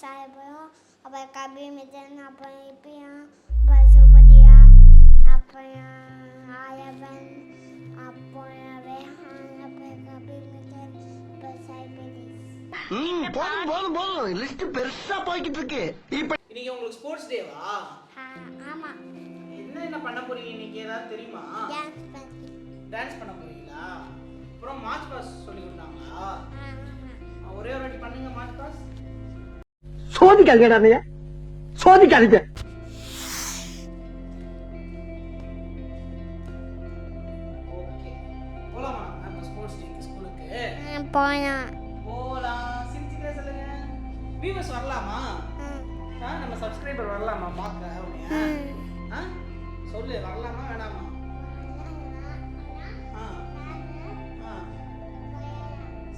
சாயபுரம், அப்புறம் கபிமிதன், அப்புறம் இப்பியா, அப்புறம் சுபதியா, அப்புறம் ஆயவன், அப்புறம் வேஹான், அப்புறம் கபிமிதன், அப்புறம் சாய்பதிஸ். போதும் லிஸ்ட் பெருசா போய்கிட்டு இருக்கு. இன்னைக்கு உங்களுக்கு ஸ்போர்ட்ஸ் டேவா? ஆமா. என்ன பண்ண போறீங்க இன்னைக்கு ஏதாவது தெரியுமா? டான்ஸ் பண்ண போறீங்களா? அப்புறம் மார்ச் பாஸ் சொல்லி கொடுத்தாங்களா? ஒரே ஒரு வாட்டி பண்ணுங்க மார்ச் பாஸ். சோதிக்காதீங்க, சோதிக்காதீங்க. ஓகே, போலாமா நம்ம ஸ்போர்ட்ஸ் டேக்கு ஸ்கூலுக்கு? போலாம். சிரிச்சுட்டே சொல்லுங்க. வியூவர்ஸ் வரலாமா? நம்ம சப்ஸ்கிரைபர் வரலாமா பார்க்க அவனையா? சொல்லு, வரலாமா வேணாமா?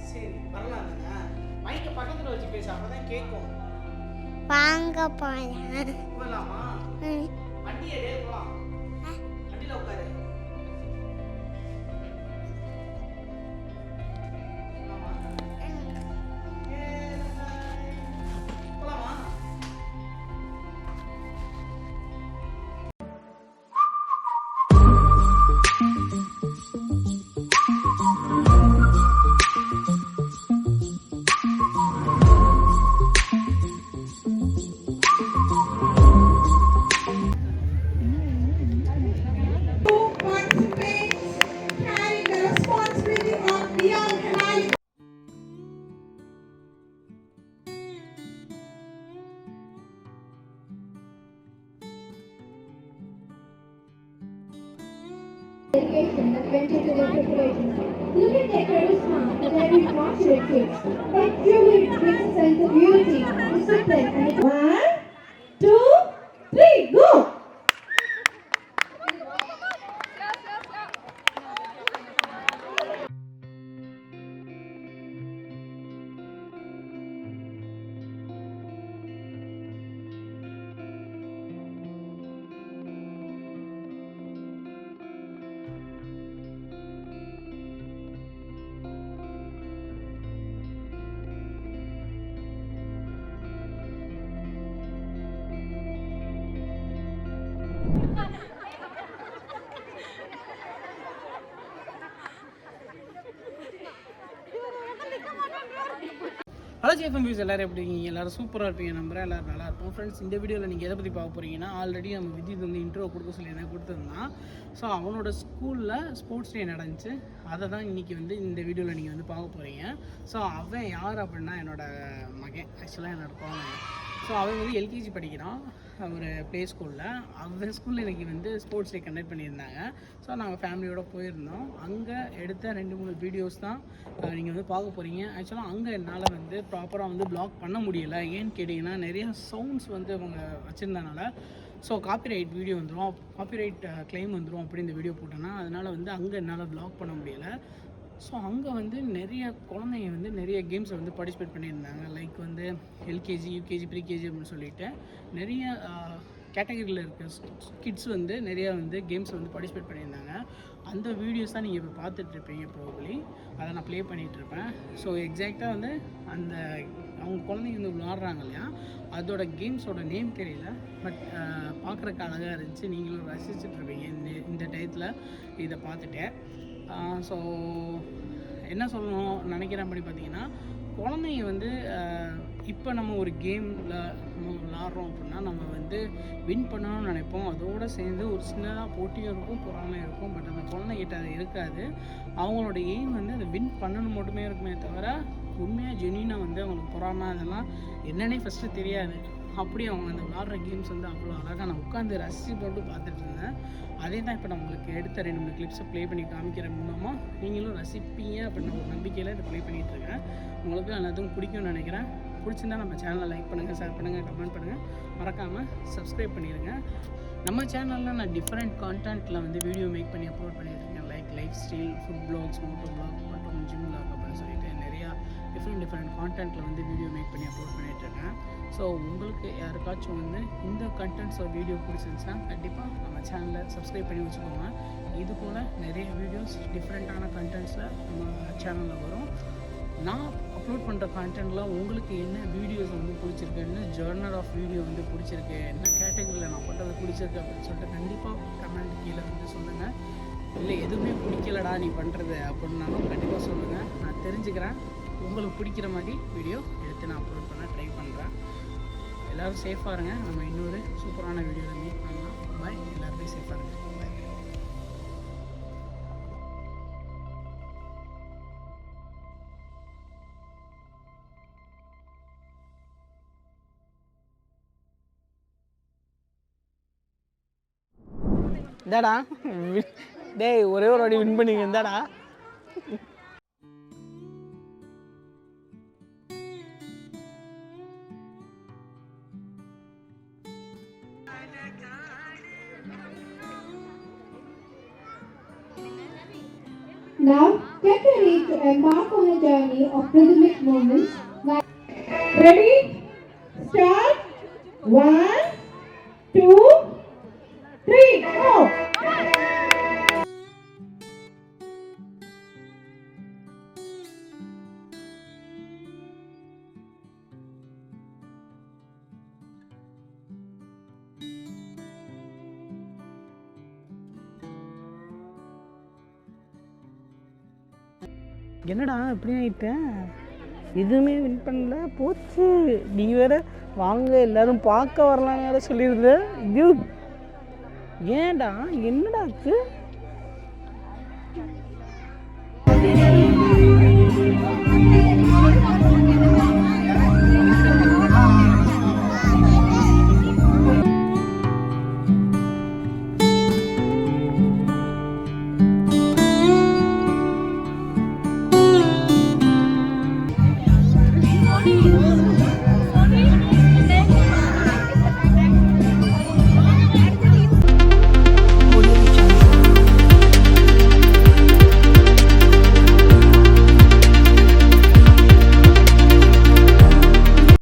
சரி, வரலாம் தானே. மைக்க பக்கத்துல வச்சு பேச, அப்பதான் கேட்கும். வாங்க போலாம். போலாமா? வண்டி எடே போலாம். வண்டியில உட்காரு. Dedication that went into their preparations. Look at their charisma that every master kids. It truly brings a sense of unity, discipline, and 1, 2, 3, go! Hello ஜேஃபம் views, எல்லோரும் எப்படி இருக்கீங்க? எல்லோரும் சூப்பராக இருப்பீங்க நம்புறேன். எல்லோரும் நல்லா இருப்போம். ஃப்ரெண்ட்ஸ், இந்த வீடியோவில் நீங்கள் எதை பற்றி பார்க்க போகிறீங்கன்னா, ஆல்ரெடி நம்ம விஜய் வந்து இன்ட்ரோ கொடுக்க சொல்லி என்ன கொடுத்துருந்தான். ஸோ அவனோட ஸ்கூலில் ஸ்போர்ட்ஸ் டே நடந்துச்சு. அதை தான் இன்றைக்கி வந்து இந்த வீடியோவில் நீங்கள் வந்து பார்க்க போகிறீங்க. ஸோ அவன் யார் அப்படின்னா என்னோடய மகன், ஆக்சுவலாக என்னோடய குழந்தை. ஸோ அவன் வந்து எல்கேஜி படிக்கிறான் ஒரு ப்ளே ஸ்கூலில். அவன் ஸ்கூலில் இன்றைக்கி வந்து ஸ்போர்ட்ஸ் டே கண்டக்ட் பண்ணியிருந்தாங்க. ஸோ நாங்கள் ஃபேமிலியோடு போயிருந்தோம். அங்கே எடுத்த 2-3 வீடியோஸ் தான் நீங்கள் வந்து பார்க்க போகிறீங்க. ஆக்சுவலாக அங்கே என்னால் வந்து ப்ராப்பராக வந்து ப்ளாக் பண்ண முடியலை. ஏன்னு கேட்டிங்கன்னா, நிறையா சவுண்ட்ஸ் வந்து அவங்க வச்சுருந்தனால ஸோ காப்பிரைட் வீடியோ வந்துடும், காப்பிரைட் கிளைம் வந்துடும் அப்படி இந்த வீடியோ போட்டோன்னா. அதனால் வந்து அங்கே என்னால் ப்ளாக் பண்ண முடியலை. ஸோ அங்கே வந்து நிறைய குழந்தைங்க வந்து நிறைய கேம்ஸை வந்து பார்ட்டிசிபேட் பண்ணியிருந்தாங்க. லைக் வந்து எல்கேஜி, யூகேஜி, ப்ரீகேஜி அப்படின்னு சொல்லிட்டு நிறைய கேட்டகரியில் இருக்க கிட்ஸ் வந்து நிறையா வந்து கேம்ஸை வந்து பார்ட்டிசிபேட் பண்ணியிருந்தாங்க. அந்த வீடியோஸ் தான் நீங்கள் இப்போ பார்த்துட்ருப்பீங்க ப்ராபப்ளி. அதை நான் ப்ளே பண்ணிகிட்ருப்பேன். ஸோ எக்ஸாக்டாக வந்து அந்த அவங்க குழந்தைங்க வந்து விளாட்றாங்க இல்லையா, அதோட கேம்ஸோட நேம் தெரியல, பட் பார்க்குறக்கு அழகாக இருந்துச்சு. நீங்களும் ரசிச்சுட்ருப்பீங்க இந்த டயத்தில் இதை பார்த்துட்டேன். ஸோ என்ன சொல்லணும் நினைக்கிறேன் அப்படி பார்த்தீங்கன்னா, குழந்தைங்க வந்து இப்போ நம்ம ஒரு கேமில் நம்ம விளாட்றோம் அப்படின்னா நம்ம வந்து வின் பண்ணணும்னு நினைப்போம். அதோடு சேர்ந்து ஒரு சின்னதாக போட்டியும் இருக்கும், பொறாமை இருக்கும். பட் அந்த குழந்தைகிட்ட அது இருக்காது. அவங்களோட எய்ம் வந்து அதை வின் பண்ணணும் மட்டுமே இருக்குமே தவிர உண்மையாக ஜென்யூனாக வந்து அவங்களுக்கு பொறாமை அதெல்லாம் என்னன்னே ஃபஸ்ட்டு தெரியாது. அப்படி அவங்க அந்த விளாட்ற கேம்ஸ் வந்து அவ்வளோ அழகாக நான் உட்காந்து ரசித்து போட்டு பார்த்துட்டு இருந்தேன். அதே தான் இப்போ நான் உங்களுக்கு எடுத்த 2-3 கிளிப்ஸை ப்ளே பண்ணி காமிக்கிற மூலமாக நீங்களும் ரசிப்பீங்க அப்படின்னு ஒரு நம்பிக்கையில் இதை ப்ளே பண்ணிகிட்ருக்கேன். உங்களுக்கு எல்லாத்துக்கும் பிடிக்கும்னு நினைக்கிறேன். பிடிச்சிருந்தா நம்ம சேனலை லைக் பண்ணுங்கள், ஷேர் பண்ணுங்கள், கமெண்ட் பண்ணுங்கள், மறக்காமல் சப்ஸ்கிரைப் பண்ணிடுங்க. நம்ம சேனலில் நான் டிஃப்ரெண்ட் கான்டென்ட்டில் வந்து வீடியோ மேக் பண்ணி அப்லோட் பண்ணிட்டுருக்கேன். Like lifestyle, food blogs, moto blog மற்றும் ஜிம் ப்ளாக் அப்படின்னு சொல்லிட்டு நிறையா டிஃப்ரெண்ட் கான்டென்ட்டில் வந்து வீடியோ மேக் பண்ணி அப்லோட் பண்ணிகிட்ருக்கேன். ஸோ உங்களுக்கு யாருக்காச்சும் வந்து இந்த கண்டென்ட்ஸ் வீடியோ பிடிச்சிருந்துச்சுன்னா கண்டிப்பாக நம்ம சேனலை சப்ஸ்கிரைப் பண்ணி வச்சுக்கோங்க. இது போல் நிறைய வீடியோஸ் டிஃப்ரெண்ட்டான கண்டென்ட்ஸில் நம்ம சேனலில் வரும். நான் அப்லோட் பண்ணுற கான்டென்ட்லாம் உங்களுக்கு என்ன வீடியோஸ் வந்து பிடிச்சிருக்கு, என்ன ஜர்னல் ஆஃப் வீடியோ வந்து பிடிச்சிருக்கு, என்ன கேட்டகரியில் நான் பண்ணுறது பிடிச்சிருக்கு அப்படின்னு சொல்லிட்டு கண்டிப்பாக கமெண்ட் கீழே வந்து சொல்லுங்கள். இல்லை எதுவுமே பிடிக்கலடா நீ பண்ணுறது அப்படின்னாலும் கண்டிப்பாக சொல்லுங்கள், நான் தெரிஞ்சுக்கிறேன். உங்களுக்கு பிடிக்கிற மாதிரி வீடியோ எடுத்து நான் அப்லோட் பண்ண ட்ரை பண்ணுறேன். எல்லோரும் சேஃபாக இருங்க. நம்ம இன்னொரு சூப்பரான வீடியோவில் மீட் பண்ணலாம். பாய். எல்லாருமே சேஃபாக இருங்க. பாய். இந்தாடா டேய், ஒரே ஒரு வாட்டி வின் பண்ணிங்க. இந்தாடா. Now, get ready to embark on a journey of rhythmic moments. Ready? Start. 1, 2, 3, go! என்னடா இப்படி ஆகிட்டேன், எதுவுமே வின் பண்ணல, போச்சு. நீ வேற வாங்க எல்லாரும் பார்க்க வரலான்னு வேற சொல்லியிருந்த. ஐயோ ஏன்டா, என்னடா ஆச்சு?